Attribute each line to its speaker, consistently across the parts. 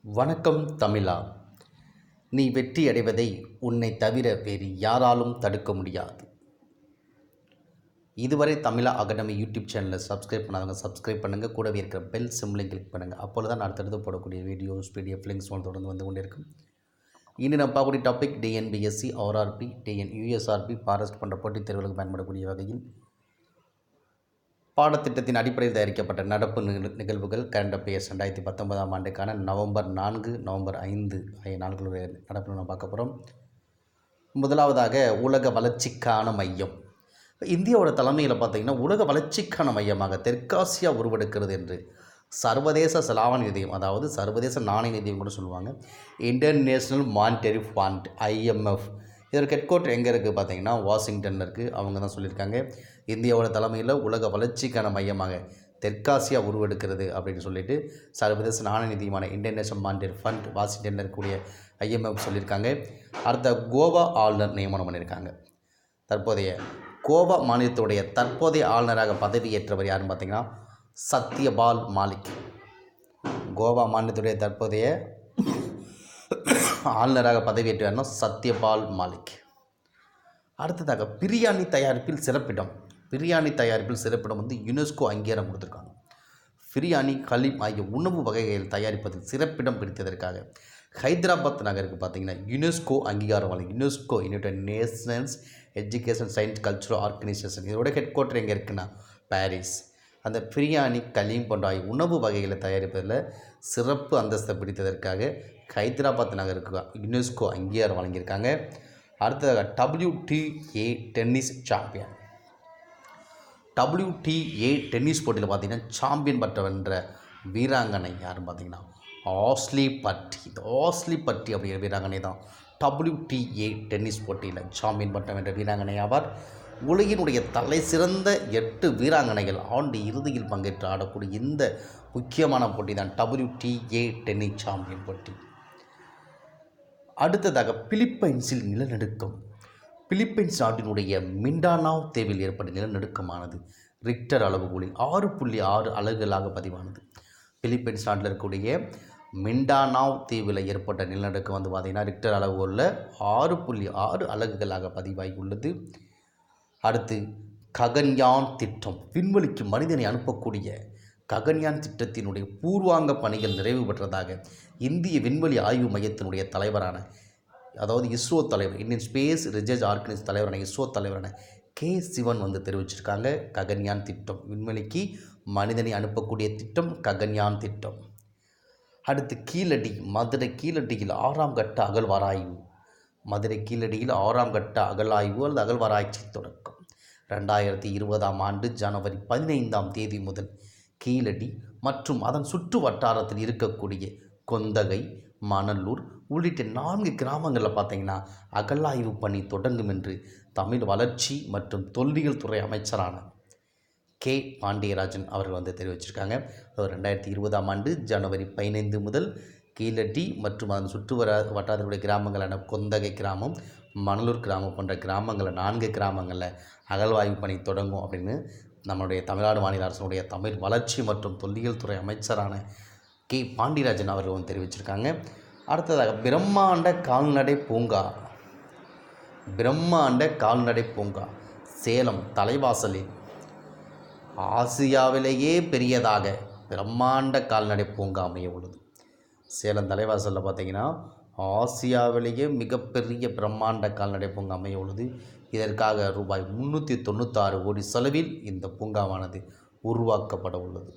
Speaker 1: வணக்கம் தமிழா. நீ வெற்றி அடைவதை உன்னை தவிர வேறு யாராலும் தடுக்க முடியாது. இதுவரை தமிழா அகாடமி யூடியூப் சேனலை சப்ஸ்கிரைப் பண்ணாதவங்க சப்ஸ்கிரைப் பண்ணுங்கள். கூடவே இருக்கிற பெல் சிம்லையும் கிளிக் பண்ணுங்கள். அப்பொழுது தான் அடுத்தடுத்து போடக்கூடிய வீடியோஸ் பிடிஎஃப் லிங்க்ஸ் தொடர்ந்து வந்து கொண்டே இருக்கும். இனி நம்ம பார்க்கக்கூடிய topic TNPSC, RRB, USRB, forest போன்ற போட்டித் தேர்வுகளுக்கு பயன்படக்கூடிய வகையில் பாடத்திட்டத்தின் அடிப்படையில் தயாரிக்கப்பட்ட நடப்பு நிகழ்வுகள் கரண்ட் அஃபேர்ஸ் 2019 ஆண்டுக்கான நவம்பர் 4, நவம்பர் 5 ஆகிய நாட்களுடைய நடப்பு நம்ம பார்க்க போகிறோம். முதலாவதாக உலக வளர்ச்சிக்கான மையம். இந்தியாவோட தலைமையில் பார்த்திங்கன்னா உலக வளர்ச்சிக்கான மையமாக தெற்காசியா உருவெடுக்கிறது என்று சர்வதேச செலாவணி நிதியம், அதாவது சர்வதேச நாணய நிதியம் கூட சொல்லுவாங்க, இன்டர்நேஷ்னல் மானிட்டரி ஃபண்ட் IMF, இதற்கு ஹெட் குவார்ட்டர் எங்கே இருக்குது பார்த்தீங்கன்னா வாஷிங்டனில் இருக்குது. அவங்க தான் சொல்லியிருக்காங்க இந்தியாவோட தலைமையில் உலக வளர்ச்சிக்கான மையமாக தெற்காசியா உருவெடுக்கிறது அப்படின்னு சொல்லிட்டு சர்வதேச நாணய நிதியமான இன்டர்நேஷனல் மானிட்டரி ஃபண்ட் வாஷிங்டனில் இருக்கக்கூடிய IMF சொல்லியிருக்காங்க. அடுத்த கோவா ஆளுநர் நியமனம் பண்ணியிருக்காங்க. தற்போதைய கோவா மாநிலத்துடைய தற்போதைய ஆளுநராக பதவியேற்றவர் யாருன்னு பார்த்தீங்கன்னா சத்யபால் மாலிக். கோவா மாநிலத்துடைய தற்போதைய ஆளுநராக பதவியேற்றார்னா சத்யபால் மாலிக். அடுத்ததாக பிரியாணி தயாரிப்பில் சிறப்பிடம். பிரியாணி தயாரிப்பில் சிறப்பிடம் வந்து யுனெஸ்கோ அங்கீகாரம் கொடுத்துருக்காங்க. பிரியாணி, ஹலீம் ஆகிய உணவு வகைகள் தயாரிப்பதில் சிறப்பிடம் பிடித்ததற்காக ஹைதராபாத் நகருக்கு பார்த்திங்கன்னா யுனெஸ்கோ அங்கீகாரம் வழங்கி UNESCO United Nations education science cultural organisation, இதோட ஹெட் குவார்ட்டர் எங்கே இருக்குன்னா பாரிஸ். அந்த பிரியாணி, கலீம் போன்ற உணவு வகைகளை தயாரிப்பதில் சிறப்பு அந்தஸ்தை பிடித்ததற்காக ஹைதராபாத் நகருக்கு யுனெஸ்கோ அங்கீகாரம் வழங்கியிருக்காங்க. அடுத்ததாக WTA tennis champion. WTA tennis போட்டியில் பார்த்திங்கன்னா சாம்பியன் பட்டம் வென்ற வீராங்கனை யாருன்னு பார்த்தீங்கன்னா ஆஸ்லி பட்டி. இந்த ஆஸ்லி பட்டி அப்படிங்கிற வீராங்கனை தான் WTA டென்னிஸ் போட்டியில் சாம்பியன் பட்டம் வென்ற வீராங்கனை ஆவார். உலகினுடைய தலை சிறந்த 8 வீராங்கனைகள் ஆண்டு இறுதியில் பங்கேற்று ஆடக்கூடிய இந்த முக்கியமான போட்டி தான் WTA டென்னிஸ் சாம்பியன் போட்டி. அடுத்ததாக பிலிப்பைன்ஸில் நிலநடுக்கம். பிலிப்பைன்ஸ் நாட்டினுடைய மிண்டானாவ் தீவில் ஏற்பட்ட நிலநடுக்கமானது ரிக்டர் அளவுகோலில் 6.6 அலகுகளாக பதிவானது. பிலிப்பைன்ஸ் நாட்டில் இருக்கக்கூடிய மிண்டானாவ் தீவில் ஏற்பட்ட நிலநடுக்கம் வந்து பார்த்திங்கன்னா ரிக்டர் அளவுகோலில் 6.6 அலகுகளாக பதிவாகி உள்ளது. அடுத்து ககன்யான் திட்டம். விண்வெளிக்கு மனிதனை அனுப்பக்கூடிய ககன்யான் திட்டத்தினுடைய பூர்வாங்க பணிகள் நிறைவு பெற்றதாக இந்திய விண்வெளி ஆய்வு மையத்தினுடைய தலைவரான, அதாவது இஸ்ரோ தலைவர், இந்தியன் ஸ்பேஸ் ரிசர்ச் ஆர்கனைசேஷன் தலைவரான இஸ்ரோ தலைவரான K. சிவன் வந்து தெரிவிச்சிருக்காங்க. ககன்யான் திட்டம், விண்வெளிக்கு மனிதனை அனுப்பக்கூடிய திட்டம் ககன்யான் திட்டம். அடுத்து கீழடி. மதுரை கீழடியில் 6ஆம் கட்ட அகழ்வாராய்வு. மதுரை கீழடியில் 6ஆம் கட்ட அகழாய்வு அல்லது அகழ்வாராய்ச்சி தொடக்கம் 2020ஆம் ஆண்டு ஜனவரி 15ஆம் தேதி முதல் கீழடி மற்றும் அதன் சுற்று வட்டாரத்தில் இருக்கக்கூடிய கொந்தகை, மணலூர் உள்ளிட்ட 4 கிராமங்களில் பார்த்திங்கன்னா அகழாய்வு பணி தொடங்கும் என்று தமிழ் வளர்ச்சி மற்றும் தொல்லியல் துறை அமைச்சரான K. பாண்டியராஜன் அவர்கள் வந்து தெரிவிச்சிருக்காங்க. 2020ஆம் ஆண்டு ஜனவரி 15 முதல் கீழடி மற்றும் அதன் சுற்று வட்டாரத்துடைய கிராமங்களான கொந்தகை கிராமம், மணலூர் கிராமம் போன்ற கிராமங்களில் 4 கிராமங்களில் அகழ்வாய்வு பணி தொடங்கும் அப்படின்னு நம்மளுடைய தமிழ்நாடு மாநில அரசுடைய தமிழ் வளர்ச்சி மற்றும் தொல்லியல் துறை அமைச்சரான K. பாண்டியராஜன் அவர்கள் வந்து தெரிவிச்சிருக்காங்க. அடுத்ததாக பிரம்மாண்ட கால்நடை பூங்கா. பிரம்மாண்ட கால்நடை பூங்கா சேலம் தலைவாசலில் ஆசியாவிலேயே பெரியதாக பிரம்மாண்ட கால்நடை பூங்கா அமைய உள்ளது. சேலம் தலைவாசலில் பார்த்திங்கன்னா ஆசியாவிலேயே மிகப்பெரிய பிரம்மாண்ட கால்நடை பூங்கா அமைய உள்ளது. இதற்காக ரூபாய் 396 கோடி செலவில் இந்த பூங்காவானது உருவாக்கப்பட உள்ளது.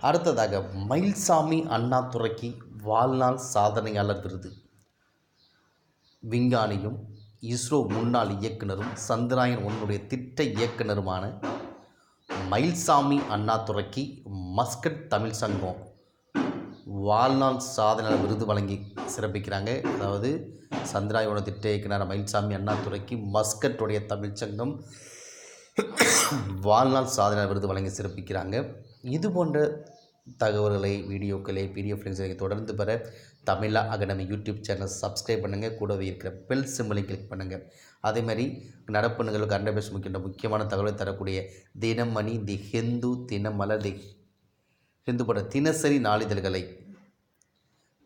Speaker 1: அடுத்ததாக மயில்சாமி அண்ணாதுரைக்கு வாழ்நாள் சாதனையாளர் விருது. விஞ்ஞானியும் இஸ்ரோ முன்னாள் இயக்குனரும் சந்திராயன் 1 திட்ட இயக்குனருமான மயில்சாமி அண்ணாதுரைக்கு மஸ்கட் தமிழ் சங்கம் வாழ்நாள் சாதனையாளர் விருது வழங்கி சிறப்பிக்கிறாங்க. அதாவது சந்திராயன் 1 திட்ட இயக்குனர் மயில்சாமி அண்ணாதுரைக்கு மஸ்கட்டுடைய தமிழ் சங்கம் வாழ்நாள் சாதனையாளர் விருது வழங்கி சிறப்பிக்கிறாங்க. இது போன்ற தகவல்களை, வீடியோக்களை, PDF லிங்க்ஸை தொடர்ந்து பெற தமிழா அகாடமி யூடியூப் சேனல் சப்ஸ்கிரைப் பண்ணுங்கள். கூடவே இருக்கிற பெல் சிம்பலை கிளிக் பண்ணுங்கள். அதேமாதிரி நடப்பு நிகழ்வு கரண்ட் அஃபேர்ஸ் முக்கியமான தகவலை தரக்கூடிய தினமணி, தி ஹிந்து, தினமலர், தி இது போன்ற தினசரி நாளிதழ்களை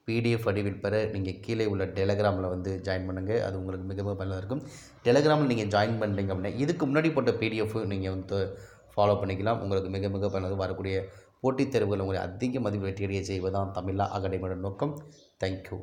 Speaker 1: பிடிஎஃப் வடிவில் பெற நீங்கள் கீழே உள்ள டெலகிராமில் வந்து ஜாயின் பண்ணுங்கள். அது உங்களுக்கு மிகவும் பயனுள்ளதாக இருக்கும். டெலகிராமில் நீங்கள் ஜாயின் பண்ணுறீங்க அப்படின்னா இதுக்கு முன்னாடி போட்ட பிடிஎஃப் நீங்கள் வந்து ஃபாலோ பண்ணிக்கலாம். உங்களுக்கு மிக மிக பயனுள்ளது. வரக்கூடிய போட்டித் தேர்வுகள் உங்களை அதிக மதிப்பு வெற்றியடைய செய்வதுதான் தமிழா அகாடமியோட நோக்கம். தேங்க்யூ.